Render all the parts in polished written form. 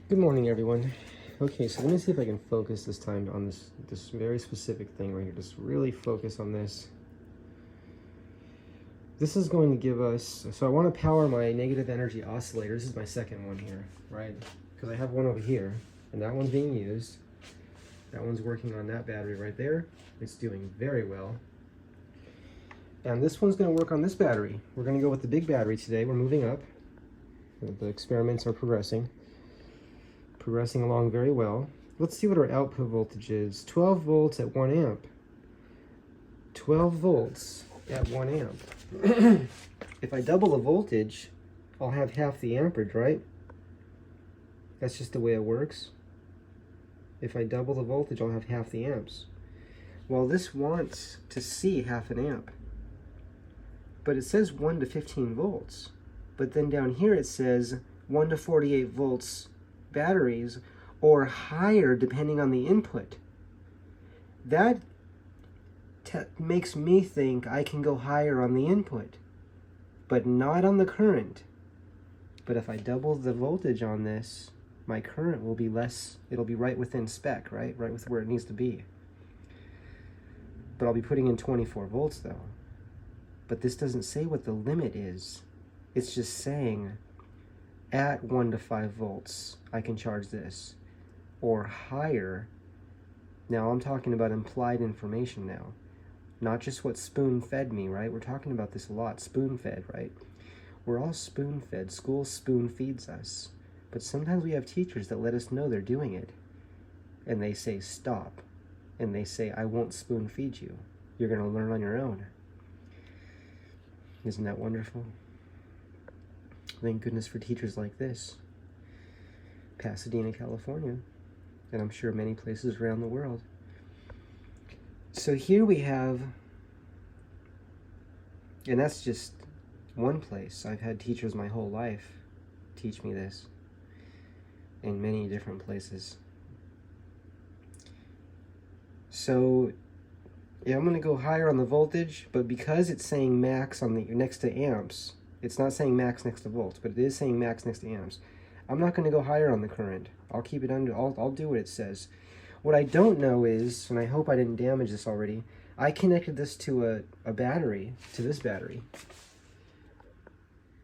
Good morning, everyone. Okay, so let me see if I can focus this time on this very specific thing right here. Just really focus on this. This is going to give us, so I want to power my negative energy oscillator. This is my second one here, right? Because I have one over here, and that one's being used. That one's working on that battery right there. It's doing very well. And this one's going to work on this battery. We're going to go with the big battery today. We're moving up. The experiments are progressing along very well. Let's see what our output voltage is. 12 volts at 1 amp. 12 volts at 1 amp. If I double the voltage, I'll have half the amperage, right? That's just the way it works. If I double the voltage, I'll have half the amps. Well, this wants to see half an amp. But it says 1 to 15 volts. But then down here it says 1 to 48 volts batteries, or higher depending on the input. That makes me think I can go higher on the input, but not on the current. But if I double the voltage on this, my current will be less. It'll be right within spec, right with where it needs to be. But I'll be putting in 24 volts though. But this doesn't say what the limit is. It's just saying at 1 to 5 volts, I can charge this, or higher. Now I'm talking about implied information now, not just what spoon fed me, right? We're talking about this a lot, spoon fed, right? We're all spoon fed. School spoon feeds us. But sometimes we have teachers that let us know they're doing it, and they say stop, and they say I won't spoon feed you. You're going to learn on your own. Isn't that wonderful? Thank goodness for teachers like this. Pasadena, California, and I'm sure many places around the world. So here we have, and that's just one place. I've had teachers my whole life teach me this in many different places. So yeah, I'm going to go higher on the voltage, but because it's saying max on the next to amps, it's not saying max next to volts, but it is saying max next to amps. I'm not going to go higher on the current. I'll keep it under, I'll do what it says. What I don't know is, and I hope I didn't damage this already, I connected this to a battery, to this battery.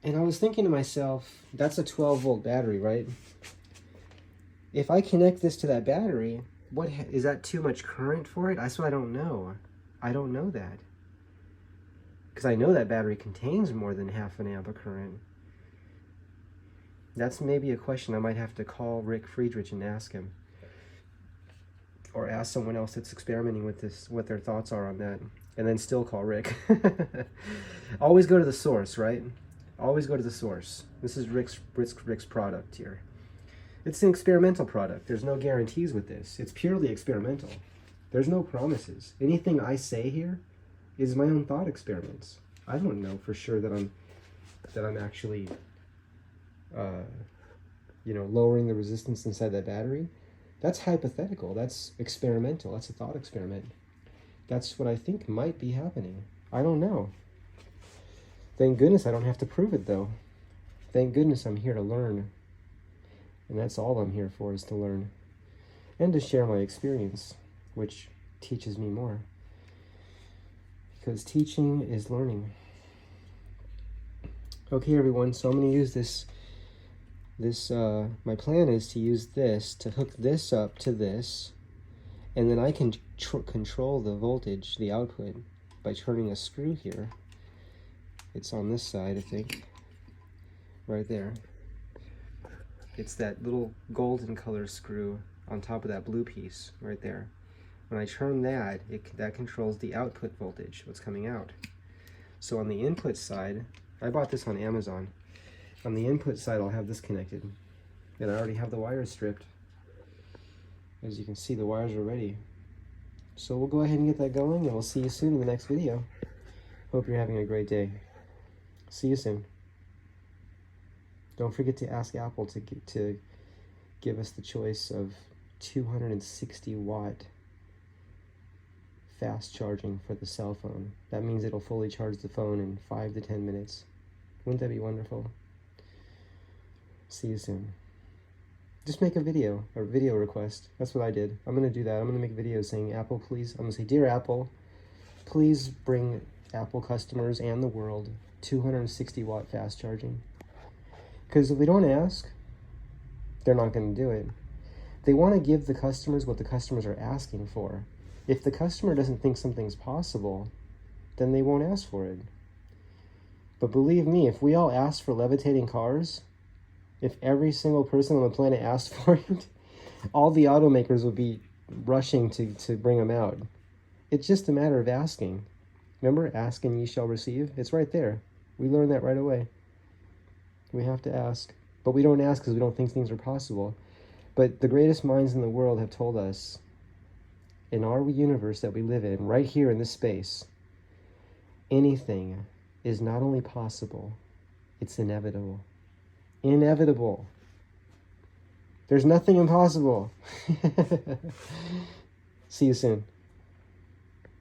And I was thinking to myself, that's a 12 volt battery, right? If I connect this to that battery, is that too much current for it? That's what I don't know. I don't know that. Because I know that battery contains more than half an amp of current. That's maybe a question I might have to call Rick Friedrich and ask him. Or ask someone else that's experimenting with this, what their thoughts are on that. And then still call Rick. Always go to the source, right? Always go to the source. This is Rick's product here. It's an experimental product. There's no guarantees with this. It's purely experimental. There's no promises. Anything I say here is my own thought experiments. I don't know for sure that I'm actually lowering the resistance inside that battery. That's hypothetical. That's experimental. That's a thought experiment. That's what I think might be happening. I don't know. Thank goodness I don't have to prove it though. Thank goodness I'm here to learn. And that's all I'm here for, is to learn and to share my experience, which teaches me more. Because teaching is learning. Okay, everyone, so I'm going to use this, my plan is to use this to hook this up to this, and then I can control the voltage, the output, by turning a screw here. It's on this side, I think, right there. It's that little golden color screw on top of that blue piece right there. When I turn that, that controls the output voltage, what's coming out. So on the input side, I bought this on Amazon. On the input side, I'll have this connected. And I already have the wires stripped. As you can see, the wires are ready. So we'll go ahead and get that going, and we'll see you soon in the next video. Hope you're having a great day. See you soon. Don't forget to ask Apple to give us the choice of 260 watt fast charging for the cell phone. That means it'll fully charge the phone in 5 to 10 minutes. Wouldn't that be wonderful? See you soon. Just make a video, or video request. That's what I did. I'm going to do that. I'm going to make a video saying, Apple, please. I'm going to say, Dear Apple, please bring Apple customers and the world 260 watt fast charging. Because if we don't ask, they're not going to do it. They want to give the customers what the customers are asking for. If the customer doesn't think something's possible, then they won't ask for it. But believe me, if we all ask for levitating cars, if every single person on the planet asked for it, all the automakers would be rushing to bring them out. It's just a matter of asking. Remember, ask and ye shall receive? It's right there. We learned that right away. We have to ask. But we don't ask because we don't think things are possible. But the greatest minds in the world have told us, in our universe that we live in, right here in this space, anything is not only possible, it's inevitable. Inevitable. There's nothing impossible. See you soon.